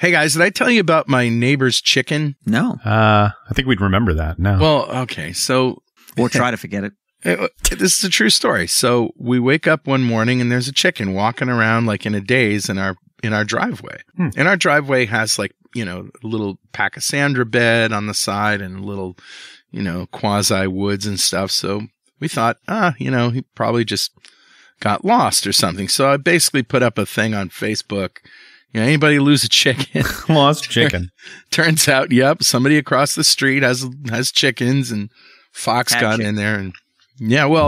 Hey guys, did I tell you about my neighbor's chicken? No. I think we'd remember that. No. Well, okay. So, Or try to forget it. this is a true story. So we wake up one morning and there's a chicken walking around like in a daze in our driveway. And our driveway has like, you know, a little Pachysandra bed on the side and a little, you know, quasi woods and stuff. So we thought, you know, he probably just got lost or something. So I basically put up a thing on Facebook. You know, anybody lose a chicken? Lost chicken. Turns out, yep, somebody across the street has chickens, and Fox got in there, and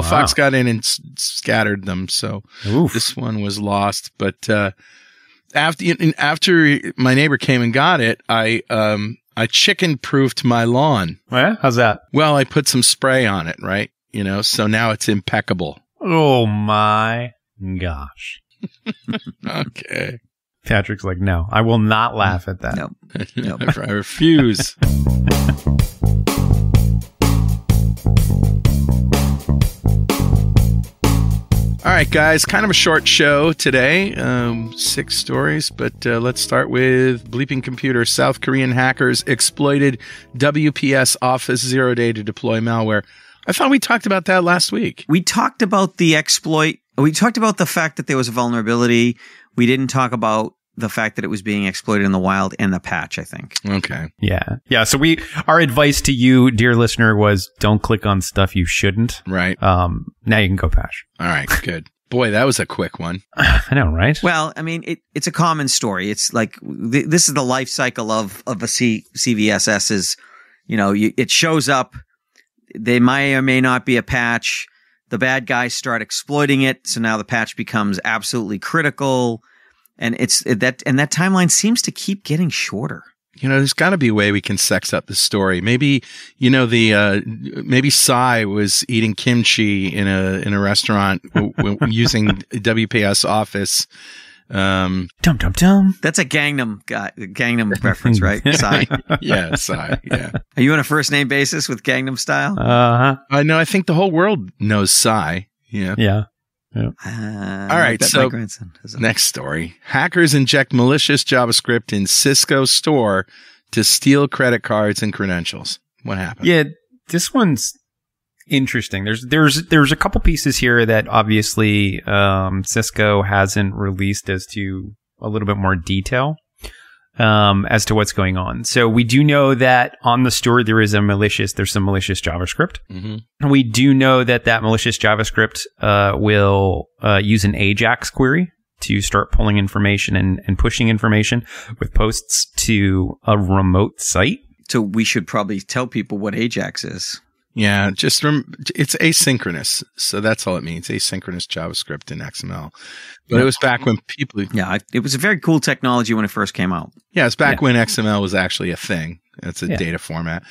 Fox got in and scattered them. So this one was lost. But after my neighbor came and got it, I chicken-proofed my lawn. Yeah? How's that? Well, I put some spray on it, right? You know, so now it's impeccable. Oh my gosh. Okay. Patrick's like, no, I will not laugh at that. Nope. I refuse. All right, guys, kind of a short show today. 6 stories, but let's start with Bleeping Computer. South Korean hackers exploited WPS Office 0 Day to deploy malware. I thought we talked about that last week. We talked about the exploit. We talked about the fact that there was a vulnerability. We didn't talk about the fact that it was being exploited in the wild and the patch, I think. Okay. Yeah. Yeah. So our advice to you, dear listener, was don't click on stuff you shouldn't. Right. Now you can go patch. All right. Good. Boy, that was a quick one. I know, right? Well, I mean, it's a common story. It's like this is the life cycle of a CVSS is, you know, it shows up. They may or may not be a patch. The bad guys start exploiting it. So now the patch becomes absolutely critical. And that timeline seems to keep getting shorter. You know, there's got to be a way we can sex up the story. Maybe, you know, maybe Psy was eating kimchi in a restaurant using WPS Office. Dum dum dum. That's a Gangnam reference, right? Psy. Yeah, Psy. Yeah. Are you on a first name basis with Gangnam Style? I know. I think the whole world knows Psy. Yeah. Yeah. All right, so next story. Hackers inject malicious JavaScript in Cisco store to steal credit cards and credentials. What happened? Yeah, this one's interesting. There's a couple pieces here that obviously Cisco hasn't released as to a little bit more detail as to what's going on. So we do know that on the store there's some malicious JavaScript. Mm-hmm. We do know that malicious JavaScript will use an AJAX query to start pulling information and pushing information with posts to a remote site. So we should probably tell people what AJAX is. Yeah, it's asynchronous. So that's all it means, asynchronous JavaScript in XML. But it was back when people... Yeah, it was a very cool technology when it first came out. Yeah, it's back when XML was actually a thing. It's a data format.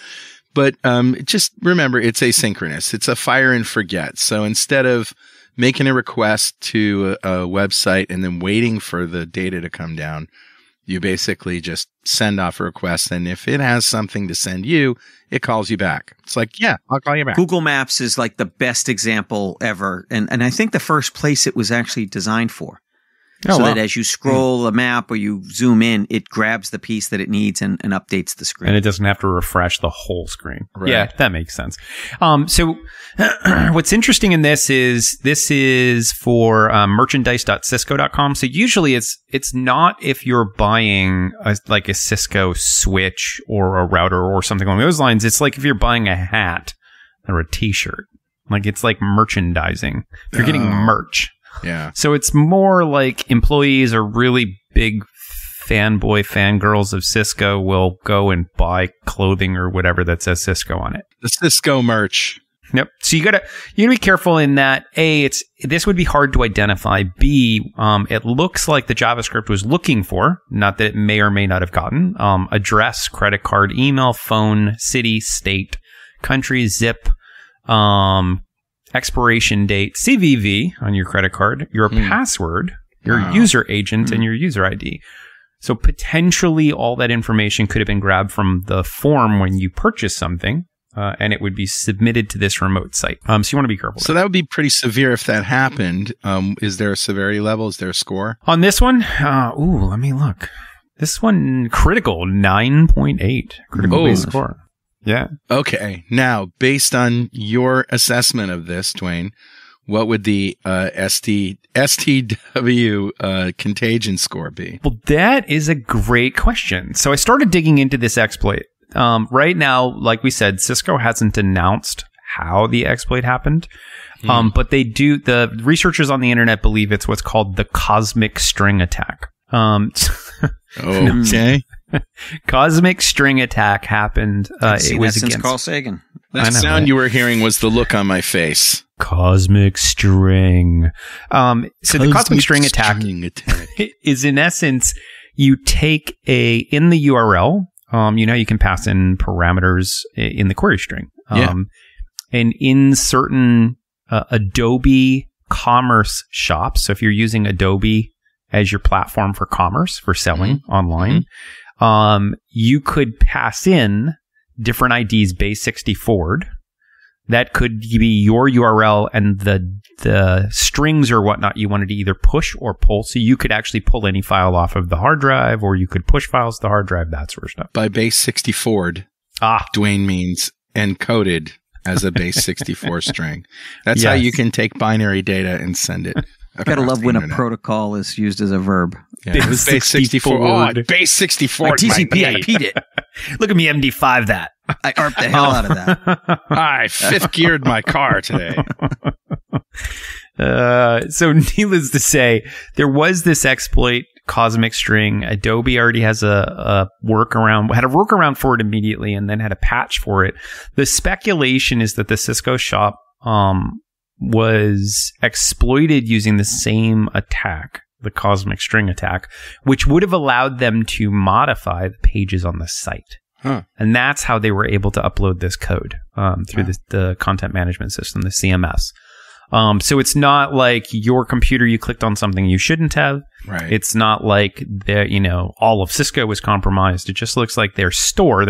But just remember, it's asynchronous. It's a fire and forget. So instead of making a request to a website and then waiting for the data to come down, you basically just send off a request, and if it has something to send you, it calls you back. It's like, yeah, I'll call you back. Google Maps is like the best example ever. And I think the first place it was actually designed for. That as you scroll the map or you zoom in, it grabs the piece that it needs and updates the screen. And it doesn't have to refresh the whole screen. Right. Yeah, that makes sense. So what's interesting in this is for merchandise.cisco.com. So usually it's not if you're buying like a Cisco switch or a router or something along those lines. It's like if you're buying a hat or a t-shirt. Like it's like merchandising. You're getting merch. Yeah. So it's more like employees or really big fangirls of Cisco will go and buy clothing or whatever that says Cisco on it. The Cisco merch. Yep. So you gotta be careful in that this would be hard to identify. B, it looks like the JavaScript was looking for, not that it may or may not have gotten, address, credit card, email, phone, city, state, country, zip, expiration date, CVV on your credit card, your password, your user agent, and your user ID. So potentially all that information could have been grabbed from the form when you purchase something, and it would be submitted to this remote site. So you want to be careful. So that would be pretty severe if that happened. Is there a severity level? Is there a score? On this one? Let me look. This one, critical, 9.8. Critical base score. Yeah. Okay. Now, based on your assessment of this, Dwayne, what would the STW contagion score be? Well, that is a great question. So I started digging into this exploit. Right now, like we said, Cisco hasn't announced how the exploit happened. But they do, the researchers on the internet believe it's what's called the cosmic string attack. Okay. Cosmic string attack happened. It was against Carl Sagan. That sound you were hearing was the look on my face. Cosmic string. So the cosmic string attack is in essence, you take in the URL, you can pass in parameters in the query string. And in certain Adobe commerce shops, so if you're using Adobe as your platform for commerce, for selling online, you could pass in different IDs base 64'd. That could be your URL and the strings or whatnot you wanted to either push or pull. So you could actually pull any file off of the hard drive, or you could push files to the hard drive, that sort of stuff. By base 64'd, Dwayne means encoded as a base 64 string. That's how you can take binary data and send it. Gotta love when a protocol is used as a verb. Yeah, it was base 64. Oh, base 64. Like TCP, I P'd it. Look at me MD5 that. I ARP the hell out of that. I fifth geared my car today. So needless to say, there was this exploit, Cosmic String. Adobe already has a workaround for it immediately, and then had a patch for it. The speculation is that the Cisco shop was exploited using the same attack, the Cosmic String attack, which would have allowed them to modify the pages on the site. And that's how they were able to upload this code through the content management system, the CMS. So it's not like your computer, you clicked on something you shouldn't have. Right. It's not like all of Cisco was compromised. It just looks like their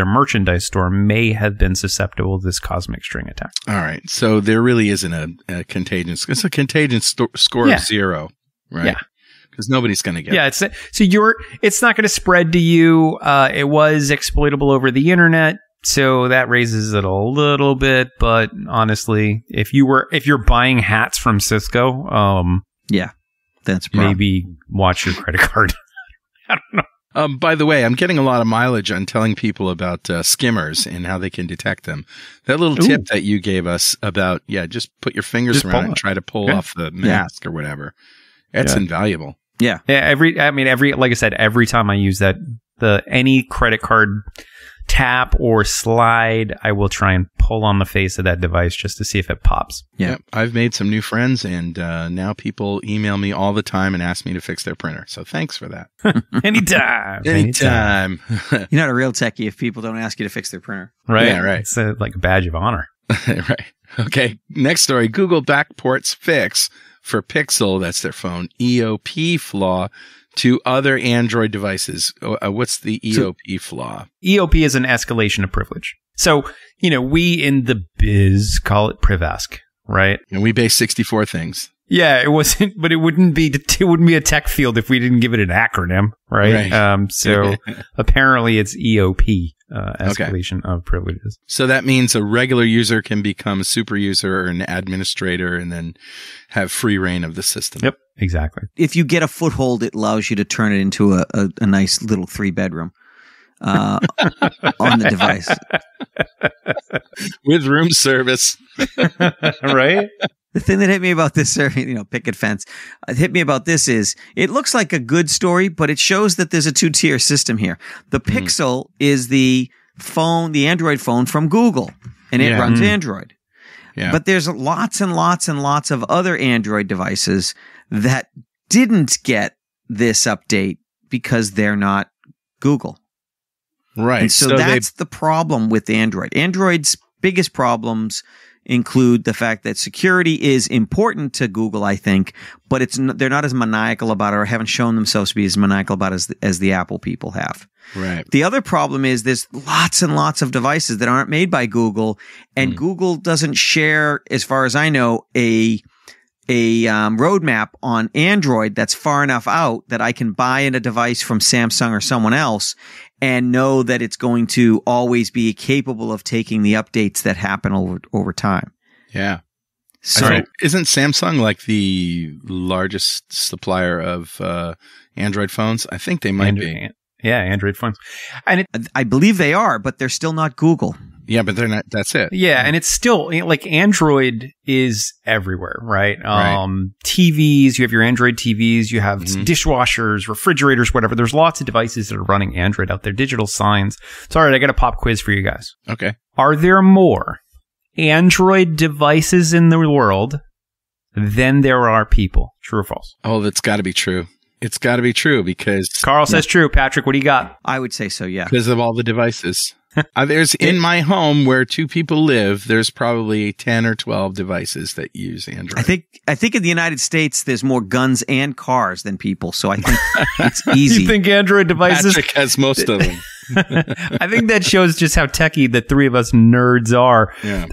merchandise store may have been susceptible to this Cosmic String attack. All right. So there really isn't a contagion. It's a contagion score of 0, right? Yeah. Because nobody's going to get it. It's not going to spread to you. It was exploitable over the internet. So that raises it a little bit, but honestly, if you're buying hats from Cisco, that's maybe watch your credit card. I don't know. By the way, I'm getting a lot of mileage on telling people about skimmers and how they can detect them. That little tip that you gave us about, just put your fingers around it and try to pull off the mask or whatever. That's invaluable. Yeah. Like I said, every time I use that, any credit card tap or slide, I will try and pull on the face of that device just to see if it pops. Yeah. I've made some new friends, and now people email me all the time and ask me to fix their printer. So thanks for that. Anytime. You're not a real techie if people don't ask you to fix their printer. Right. Yeah, right. It's like a badge of honor. Right. Okay. Next story. Google backports fix for Pixel, that's their phone, EOP flaw to other Android devices. What's the EOP flaw? EOP is an escalation of privilege. So, we in the biz call it PrivEsc, right? And we base 64 things. Yeah, it wasn't, but it wouldn't be a tech field if we didn't give it an acronym, right? So apparently it's EOP, escalation of privileges. So that means a regular user can become a super user or an administrator and then have free reign of the system. Yep, exactly. If you get a foothold, it allows you to turn it into a nice little 3-bedroom on the device. With room service. Right? The thing that hit me about this, picket fence, hit me about this is it looks like a good story, but it shows that there's a 2-tier system here. The Pixel is the Android phone from Google, and it runs Android. Yeah. But there's lots and lots and lots of other Android devices that didn't get this update because they're not Google. Right. And so that's the problem with Android. Android's biggest problems include the fact that security is important to Google, I think, but they're not as maniacal about it, or haven't shown themselves to be as maniacal about it as the Apple people have. Right. The other problem is there's lots and lots of devices that aren't made by Google, and Google doesn't share, as far as I know, a a roadmap on Android that's far enough out that I can buy in a device from Samsung or someone else and know that it's going to always be capable of taking the updates that happen over time. Yeah. So isn't Samsung like the largest supplier of Android phones? I think they might be. Yeah, Android phones. And I believe they are, but they're still not Google. Yeah, but they're not. That's it. Yeah, and it's still like Android is everywhere, right? Right. TVs, you have your Android TVs, you have dishwashers, refrigerators, whatever. There's lots of devices that are running Android out there, digital signs. So, all right, I got a pop quiz for you guys. Okay. Are there more Android devices in the world than there are people? True or false? Oh, that's got to be true. It's got to be true because Carl says true. Patrick, what do you got? I would say so, yeah. because of all the devices. There's in my home where 2 people live, there's probably 10 or 12 devices that use Android. I think in the United States there's more guns and cars than people, so I think it's easy. You think Android devices? Patrick has most of them. I think that shows just how techie the three of us nerds are. Yeah.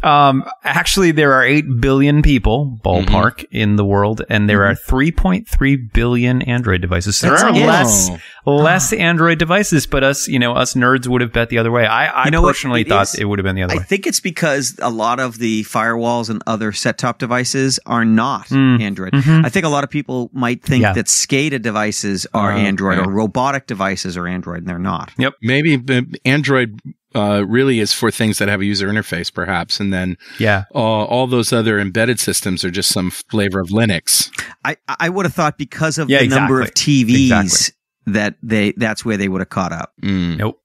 Actually, there are 8 billion people, ballpark, in the world, and there are 3.3 billion Android devices. So there are less Android devices, but us nerds would have bet the other way. I personally thought it would have been the other way. I think it's because a lot of the firewalls and other set-top devices are not Android. I think a lot of people might think that SCADA devices are Android or robotic devices are Android, and they're not. Yep. Maybe Android really is for things that have a user interface, perhaps, and then all those other embedded systems are just some flavor of Linux. I would have thought because of the number of TVs that that's where they would have caught up. Nope.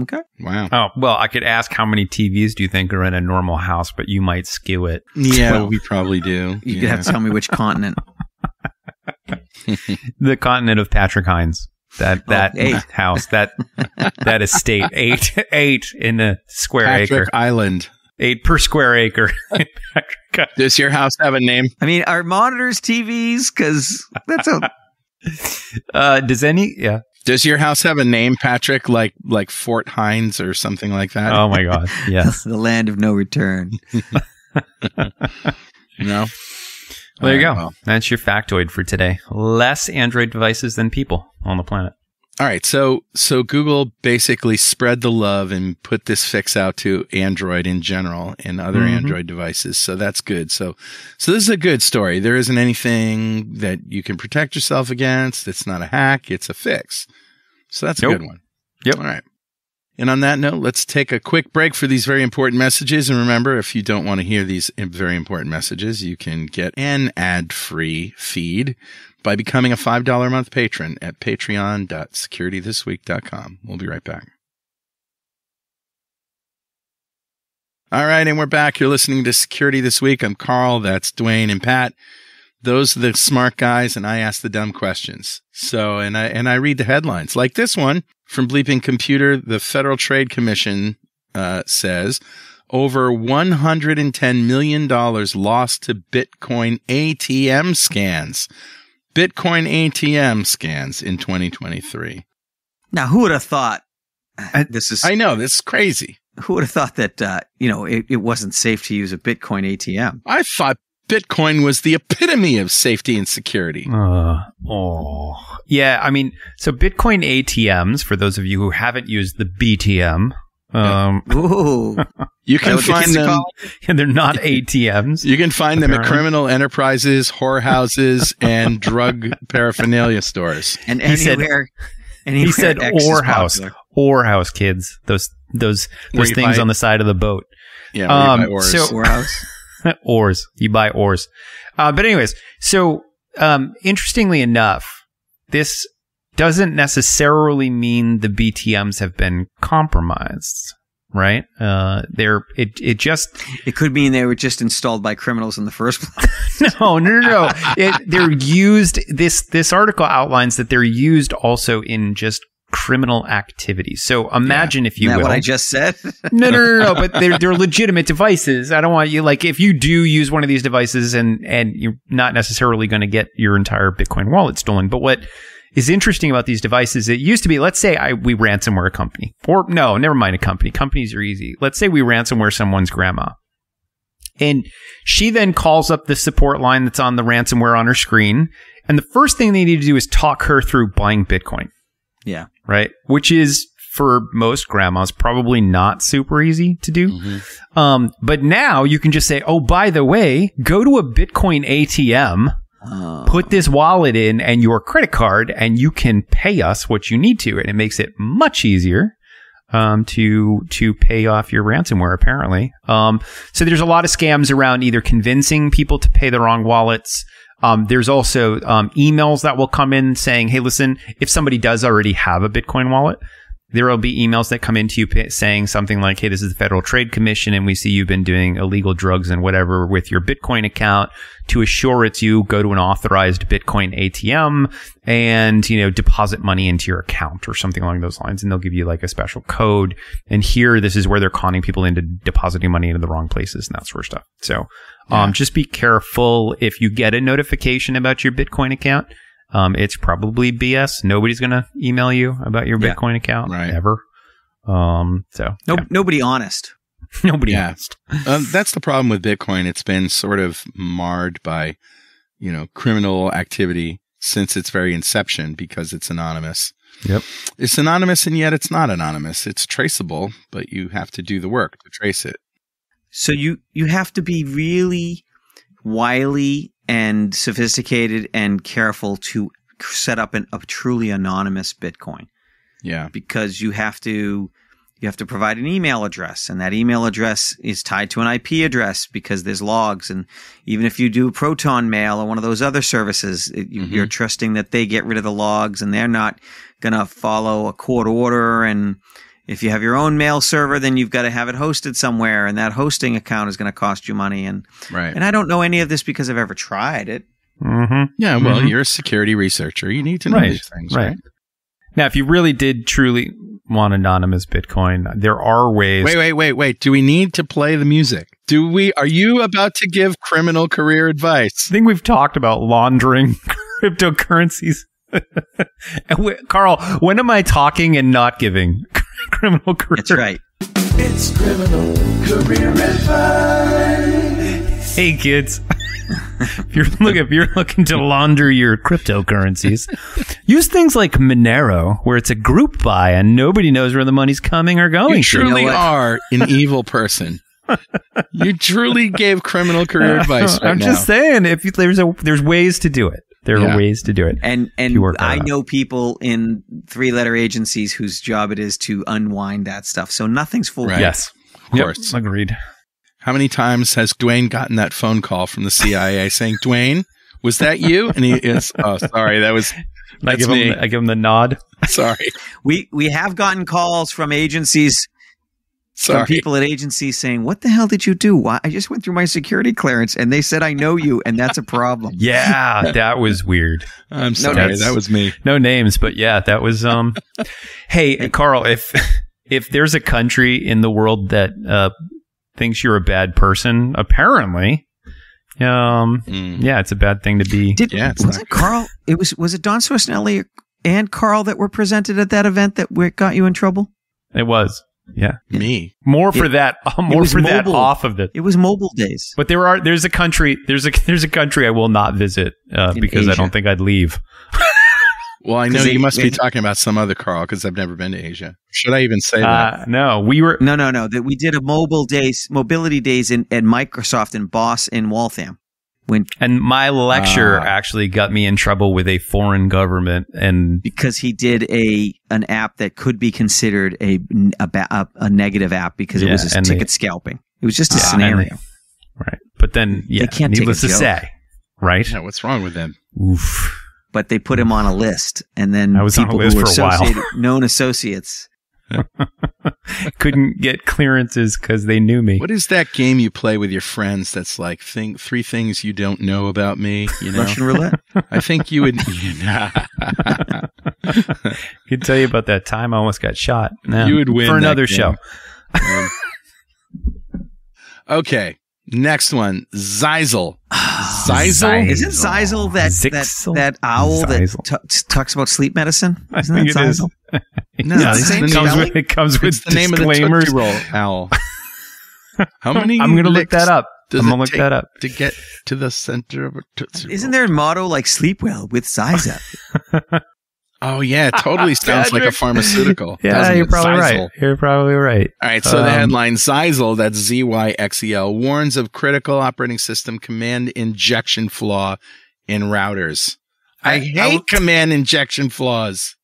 Okay. Wow. Oh, well, I could ask how many TVs do you think are in a normal house, but you might skew it. Yeah, well, we probably do. You could have to tell me which continent. The continent of Patrick Hines. That house, that estate, eight in a square acre. Island. 8 per square acre. Does your house have a name? I mean, are monitors TVs? Because that's Does your house have a name, Patrick? Like Fort Hines or something like that? Oh my God! Yes, the land of no return. No. Well, there you go. Well. That's your factoid for today. Less Android devices than people on the planet. All right. So Google basically spread the love and put this fix out to Android in general and other Android devices. So that's good. So this is a good story. There isn't anything that you can protect yourself against. It's not a hack. It's a fix. So that's a good one. Yep. All right. And on that note, let's take a quick break for these very important messages. And remember, if you don't want to hear these very important messages, you can get an ad-free feed by becoming a $5 a month patron at patreon.securitythisweek.com. We'll be right back. All right, and we're back. You're listening to Security This Week. I'm Carl. That's Dwayne and Pat. Those are the smart guys, and I ask the dumb questions. So, and I read the headlines like this one from Bleeping Computer. The Federal Trade Commission says over $110 million lost to Bitcoin ATM scans. Bitcoin ATM scans in 2023. Now, who would have thought this is? I know, this is crazy. Who would have thought that it wasn't safe to use a Bitcoin ATM? I thought Bitcoin was the epitome of safety and security. Yeah, I mean, so Bitcoin ATMs, for those of you who haven't used the BTM, you can find them. And they're not ATMs. You can find them at criminal enterprises, whorehouses, and drug paraphernalia stores. And anywhere. He said whorehouse, kids. Those things on the side of the boat. Yeah, you buy oars. Whorehouse. Oars. You buy oars. But anyways, so interestingly enough, this doesn't necessarily mean the BTMs have been compromised, right? It could mean they were just installed by criminals in the first place. No. They're used. This article outlines that they're used also in just criminal activities. So imagine if you will. Is that what I just said? No. But they're legitimate devices. I don't want you, like, if you do use one of these devices and you're not necessarily going to get your entire Bitcoin wallet stolen. But what is interesting about these devices, it used to be, let's say we ransomware a company. Or no, never mind a company. Companies are easy. Let's say we ransomware someone's grandma. And she then calls up the support line that's on the ransomware on her screen. And the first thing they need to do is talk her through buying Bitcoin. Yeah. Right. Which is, for most grandmas, probably not super easy to do. Mm-hmm. But now you can just say, oh, by the way, go to a Bitcoin ATM, put this wallet in and your credit card, and you can pay us what you need to. And it makes it much easier to pay off your ransomware, apparently. So there's a lot of scams around either convincing people to pay the wrong wallets. There's also emails that will come in saying, hey, listen, if somebody does already have a Bitcoin wallet, there will be emails that come into you saying something like, hey, this is the Federal Trade Commission, and we see you've been doing illegal drugs and whatever with your Bitcoin account. To assure it's you, go to an authorized Bitcoin ATM and, deposit money into your account or something along those lines. And they'll give you like a special code. And here, this is where they're conning people into depositing money into the wrong places and that sort of stuff. So just be careful if you get a notification about your Bitcoin account. It's probably BS. Nobody's going to email you about your Bitcoin account ever. Nobody honest. Nobody honest. That's the problem with Bitcoin. It's been sort of marred by, criminal activity since its very inception because it's anonymous. Yep. It's anonymous and yet it's not anonymous. It's traceable, but you have to do the work to trace it. So you have to be really wily and sophisticated and careful to set up a truly anonymous Bitcoin. Yeah. Because you have to provide an email address, and that email address is tied to an IP address because there's logs. And even if you do Proton Mail or one of those other services, you're trusting that they get rid of the logs and they're not going to follow a court order. And if you have your own mail server, then you've got to have it hosted somewhere, and that hosting account is going to cost you money. And I don't know any of this because I've ever tried it. Mm-hmm. Yeah, well, you're a security researcher. You need to know these things, right? Now, if you really did truly want anonymous Bitcoin, there are ways. Wait. Do we need to play the music? Are you about to give criminal career advice? I think we've talked about laundering cryptocurrencies. Carl, when am I talking and not giving criminal career? That's right. It's criminal career advice. Hey, kids. If you're looking to launder your cryptocurrencies, use things like Monero, where it's a group buy and nobody knows where the money's coming or going. You truly are an evil person. You truly gave criminal career advice right now. I'm just saying, there's ways to do it. There are ways to do it. And I know people in 3-letter agencies whose job it is to unwind that stuff. So nothing's foolproof. Right. Yes. Of course. Agreed. How many times has Dwayne gotten that phone call from the CIA saying, Dwayne, was that you? And he is, oh, sorry, that's me. I give him the nod. Sorry. We have gotten calls from agencies, from people at agencies saying, what the hell did you do? I just went through my security clearance and they said I know you, and that's a problem. Yeah, that was weird. I'm sorry, that was me. No names, but yeah, that was Hey, Carl, if there's a country in the world that thinks you're a bad person, apparently, it's a bad thing to be. Was it Carl? Was it Don Swissnelli and Carl that were presented at that event that got you in trouble? It was. Yeah. Me. More for that off of it. It was mobile days. But there's a country I will not visit because Asia. I don't think I'd leave. Well, I know you must be talking about some other Carl because I've never been to Asia. Should I even say that? No, we were. No. That we did a mobility days at Microsoft in Waltham. And my lecturer actually got me in trouble with a foreign government, and because he did an app that could be considered a negative app because it was a ticket scalping. It was just a scenario, right? But then, needless to say, right? Yeah, what's wrong with them? Oof. But they put him on a list, and then I was people on a list who were for a while. known associates couldn't get clearances because they knew me. What is that game you play with your friends that's like 3 things you don't know about me? Russian roulette? I think you would. I can tell you about that time I almost got shot. You would win for another show. Okay. Next one, Zyzl. Zyzl? Isn't Zyzl that owl that talks about sleep medicine? Isn't that Zyzl? No, it comes with the name of the Tootsie Roll owl. How many? I'm going to look that up. Does I'm it gonna look take that up. to get to the center of a Tootsie Roll? Isn't there a motto like "Sleep well with Zyzep"? Oh yeah, it totally sounds like a pharmaceutical. Yeah, doesn't you're it? probably Zyzol. right. You're probably right. All right, so the headline, Zyzol, that's Zyxel, warns of critical operating system command injection flaw in routers. I hate command injection flaws.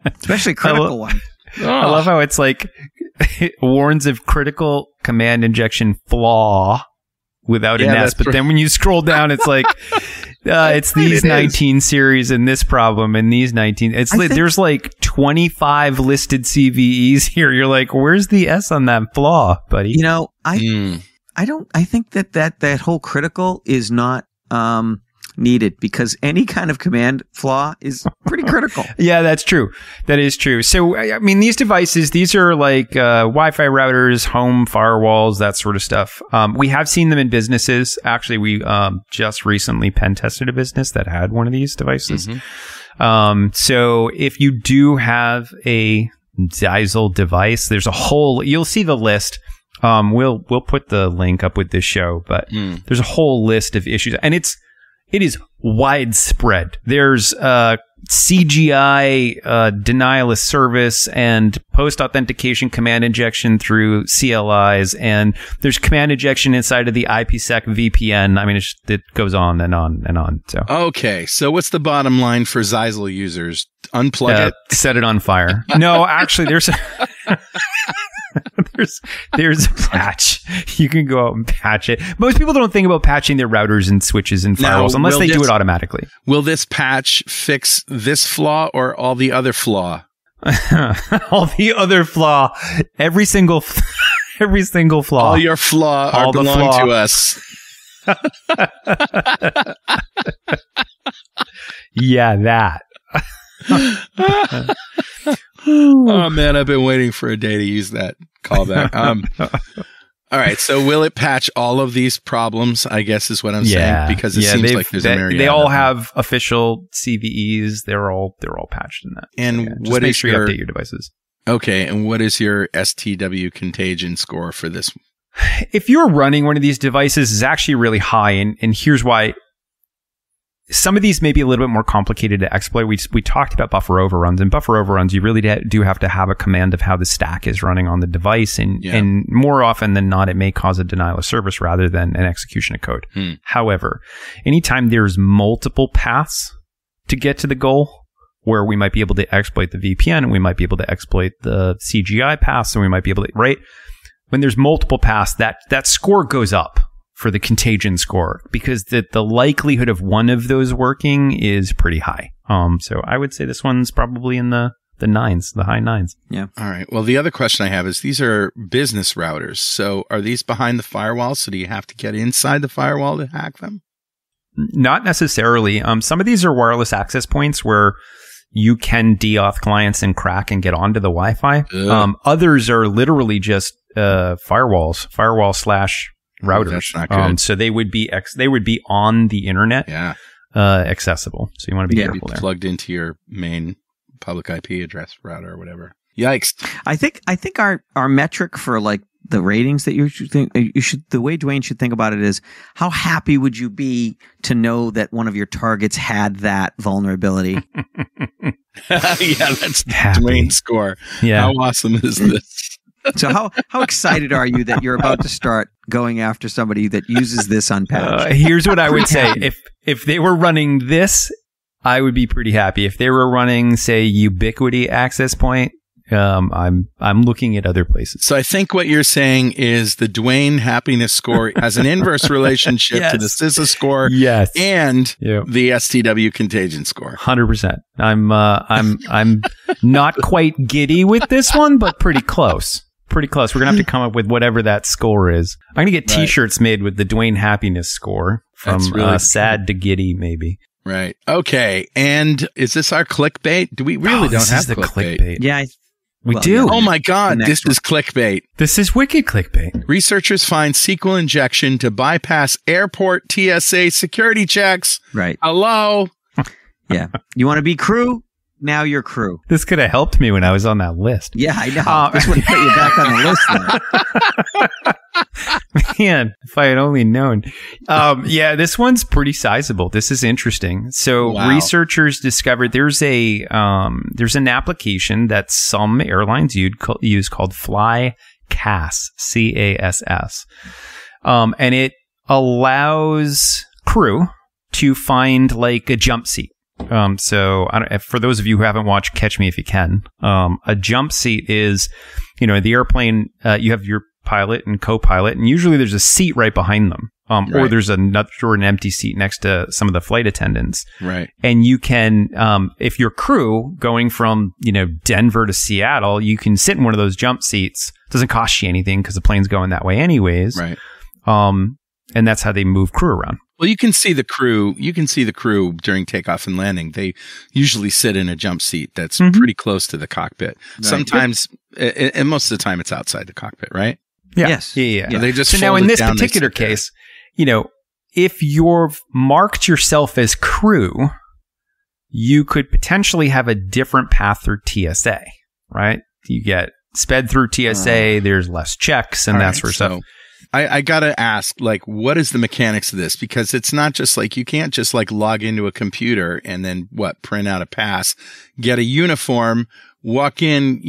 Especially critical one. I love how it's like it warns of critical command injection flaw without an S, but then when you scroll down, it's like it's these 19 series and this problem and these 19. There's like 25 listed CVEs here. You're like, where's the S on that flaw, buddy? You know, I think that whole critical is not needed because any kind of command flaw is pretty critical. Yeah, that's true. That is true. So, I mean, these devices, these are like Wi-Fi routers, home firewalls, that sort of stuff. We have seen them in businesses. Actually, we just recently pen tested a business that had one of these devices. Mm-hmm. So if you do have a Zyzol device, there's a whole, you'll see the list. We'll put the link up with this show, but there's a whole list of issues, and it is widespread. There's CGI denial of service and post-authentication command injection through CLIs, and there's command injection inside of the IPsec VPN. I mean, it goes on and on and on. So okay, so what's the bottom line for Zyzol users? Unplug it, set it on fire. No, actually, there's there's a patch. You can go out and patch it. Most people don't think about patching their routers and switches and firewalls unless they do it automatically. Will this patch fix this flaw or all the other flaw? All the other flaw. Every single flaw. All your flaw all belong to us. Yeah, that. Oh man, I've been waiting for a day to use that callback. All right, so will it patch all of these problems? I guess is what I'm saying, because it seems like there's a myriad. They all have official CVEs. They're all patched in that. And so what make is sure you update your devices? Okay, and what is your STW contagion score for this? If you're running one of these devices, it's actually really high, and here's why. Some of these may be a little bit more complicated to exploit. We talked about buffer overruns, and buffer overruns, you really do have to have a command of how the stack is running on the device, and more often than not, it may cause a denial of service rather than an execution of code. However, anytime there's multiple paths to get to the goal, where we might be able to exploit the VPN, and we might be able to exploit the CGI paths, and we might be able to, right? When there's multiple paths, that score goes up for the contagion score, because the likelihood of one of those working is pretty high. So I would say this one's probably in the nines, the high nines. Yeah. All right. Well, the other question I have is, these are business routers. So are these behind the firewall? So do you have to get inside the firewall to hack them? Not necessarily. Some of these are wireless access points where you can deauth clients and crack and get onto the Wi-Fi. Others are literally just firewall / routers. That's not good. So they would be on the internet, accessible. So you want to be careful there. Plugged into your main public IP address router or whatever. Yikes! I think our metric for like the ratings that the way Dwayne should think about it is, how happy would you be to know that one of your targets had that vulnerability? Yeah, that's Dwayne's score. Yeah, how awesome is this? So how excited are you that you're about to start going after somebody that uses this unpatched? Here's what I would say. If they were running this, I would be pretty happy. If they were running, say, Ubiquity access point, I'm looking at other places. So I think what you're saying is the Dwayne happiness score has an inverse relationship to the CISA score, and the STW contagion score. 100%. I'm not quite giddy with this one, but pretty close. Pretty close. We're going to have to come up with whatever that score is. I'm going to get t-shirts made with the Dwayne happiness score from really sad to giddy, maybe. Right. Okay. And is this our clickbait? Do we really don't have clickbait? Yeah. We do. Oh my God. This is clickbait. This is wicked clickbait. Researchers find SQL injection to bypass airport TSA security checks. Right. Hello. Yeah. You want to be crew? Now you're crew. This could have helped me when I was on that list. Yeah, I know. This would have put you back on the list Man, if I had only known. Yeah, this one's pretty sizable. This is interesting. So Wow. researchers discovered there's an application that some airlines use called FlyCass, CASS. And it allows crew to find like a jump seat. So for those of you who haven't watched Catch Me If You Can, a jump seat is, the airplane, you have your pilot and co-pilot, and usually there's a seat right behind them. Or Right. there's an empty seat next to some of the flight attendants. Right. And you can, if your crew going from, Denver to Seattle, you can sit in one of those jump seats. It doesn't cost you anything because the plane's going that way anyways. Right. And that's how they move crew around. Well, you can see the crew. You can see the crew during takeoff and landing. They usually sit in a jump seat that's pretty close to the cockpit. Right. Sometimes, and most of the time, it's outside the cockpit, right? Yeah. Yes. Yeah. So they just So now fold in it this down, they particular sit there. case, if you've marked yourself as crew, you could potentially have a different path through TSA, right? You get sped through TSA, there's less checks and All that right, sort of so stuff. I gotta ask, like, what is the mechanics of this? Because it's not just like, you can't just like log into a computer and then print out a pass, get a uniform, walk in,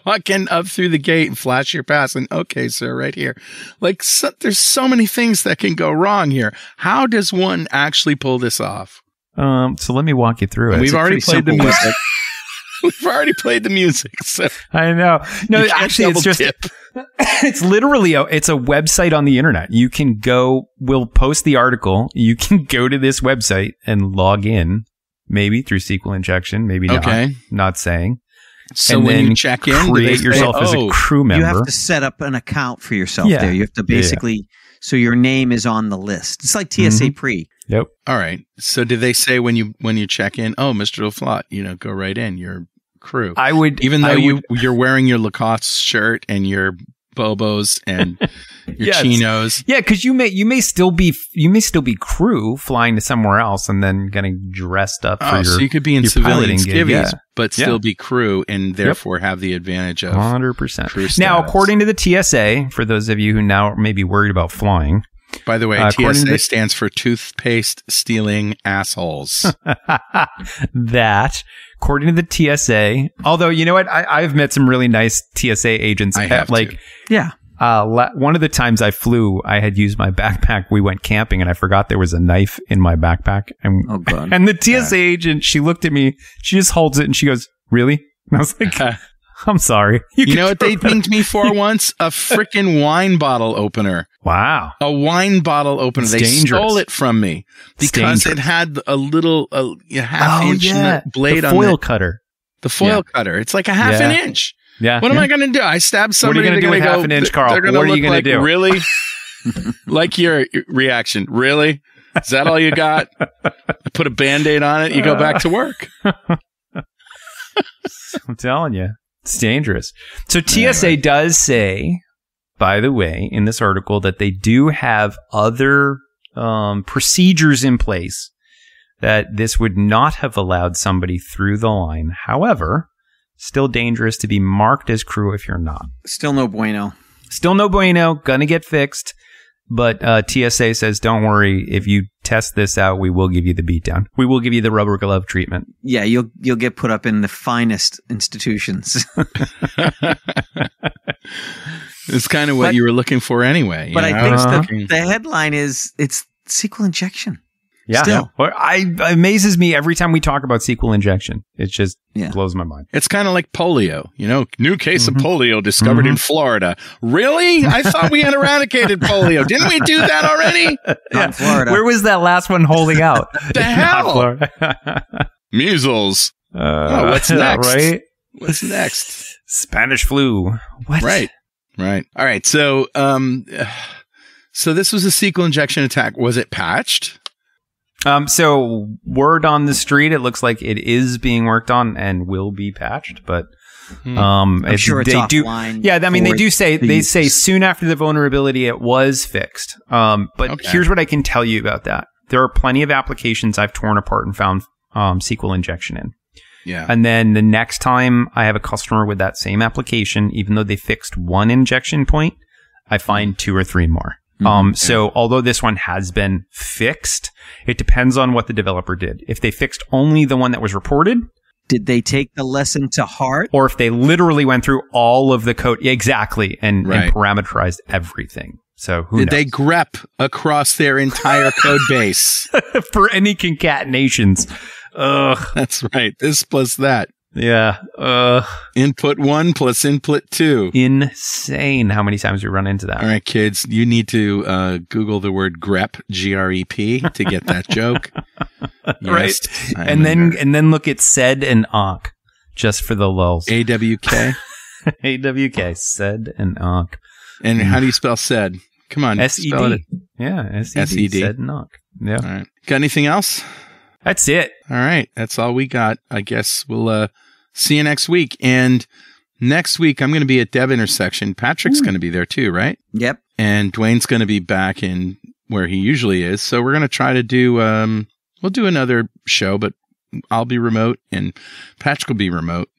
walk in up through the gate and flash your pass and okay, sir, right here. Like, there's so many things that can go wrong here. How does one actually pull this off? So let me walk you through it. We've already pretty played the simple music. We've already played the music. So I know. No, you can't actually, it's double just, dip. it's literally it's a website on the internet. You can we'll post the article. You can go to this website and log in, maybe through SQL injection, maybe Okay. not saying. So and when then you check in, do they create say, yourself as a crew member. You have to set up an account for yourself Yeah. there. You have to basically, so your name is on the list. It's like TSA pre. Yep. All right. So did they say when you check in, oh, Mr. LaFlotte, go right in, you're crew. I would, Even though I would- you're wearing your Lacoste shirt and your Bobos and your Yes. chinos. yeah, because you may still be crew flying to somewhere else and then getting dressed up for Oh, so your you could be in your civilian piloting gig, skivvies, yeah. but still Yeah. be crew and therefore have the advantage of 100%. crew Now, status. according to the TSA, for those of you who now may be worried about flying, By the way, according TSA to- stands for toothpaste stealing assholes. that, according to the TSA, although you know what, I've met some really nice TSA agents. I have like to. Yeah. one of the times I flew, I had used my backpack. We went camping, and I forgot there was a knife in my backpack. And Oh, God. and the TSA agent, she looked at me, she just holds it, and she goes, "Really?" And I was like, "I'm sorry." You can know what throw they that- pinged me for once? A freaking wine bottle opener. Wow. A wine bottle opener. It's They dangerous. stole it from me It's because dangerous. it had a little half inch blade the on foil cutter. the foil cutter. It's like a half an Yeah. inch. Yeah. What am I going to do? I stab somebody. gonna they're do with gonna half an inch, Carl? They're going to What are look you gonna like, do? really? Like your reaction. Really? Is that all you got? Put a Band-Aid on it. You go back to work. I'm telling you, it's dangerous. So TSA does say, by the way, in this article that they do have other procedures in place that this would not have allowed somebody through the line. However, still dangerous to be marked as crew if you're not. Still no bueno. Still no bueno, gonna get fixed. But TSA says, don't worry, if you test this out, we will give you the beatdown. We will give you the rubber glove treatment. Yeah, you'll get put up in the finest institutions. It's kind of what you were looking for anyway. But you I know? think the headline is it's SQL injection. Yeah. Still. Well, it amazes me every time we talk about SQL injection. It just Yeah. blows my mind. It's kind of like polio. New case of polio discovered in Florida. Really? I thought we had eradicated polio. Didn't we do that already? Not in Florida. Where was that last one holding out? The Not hell? Florida. Measles. What's yeah, next? Right? What's next? Spanish flu. What? Right. All right. So, so this was a SQL injection attack. Was it patched? So word on the street, it looks like it is being worked on and will be patched, but I'm sure it's they offline. Yeah, I mean they for do say the they users. say soon after the vulnerability it was fixed. But Okay. here's what I can tell you about that. There are plenty of applications I've torn apart and found SQL injection in. Yeah. And then the next time I have a customer with that same application, even though they fixed one injection point, I find 2 or 3 more. So although this one has been fixed, it depends on what the developer did. If they fixed only the one that was reported, Did they take the lesson to heart? or if they literally went through all of the code, exactly, and Right. parameterized everything. So who Did knows? they grep across their entire code base? For any concatenations. Ugh. That's right. This plus that. Yeah. Input 1 plus input 2. Insane how many times we run into that. All right, kids, you need to Google the word grep, G-R-E-P, to get that joke. Right. Yes, I'm And a then nerd. and then look at sed and awk just for the lulls. AWK. AWK, sed and awk. And how do you spell sed? Come on. spell SED. it. Yeah, SED. SED. Sed and awk. Yeah. All right. Got anything else? That's it. All right. That's all we got. I guess we'll see you next week. And next week, I'm going to be at Dev Intersection. Patrick's going to be there too, right? Yep. And Dwayne's going to be back in where he usually is. So we're going to try to do, we'll do another show, but I'll be remote and Patrick will be remote.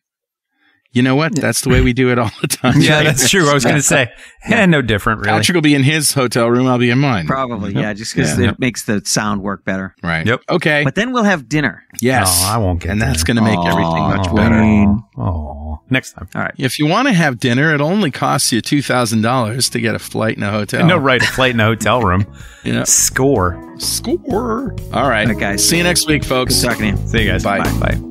You know what? That's the way we do it all the time. Yeah, right? that's true. I was going to say, no different, really. Patrick will be in his hotel room. I'll be in mine. Probably, yeah, just because Yeah. it makes the sound work better. Right. Yep. Okay. But then we'll have dinner. Yes. Oh, I won't get And that's there. going to make everything much better. Dwayne. Oh, next time. All right. If you want to have dinner, it'll only cost you $2,000 to get a flight and a hotel. No, right. A flight in a hotel room. Yeah. Score. Score. All right. Okay, guys. See you next week, folks. Good talking to you. See you guys. Bye. Bye.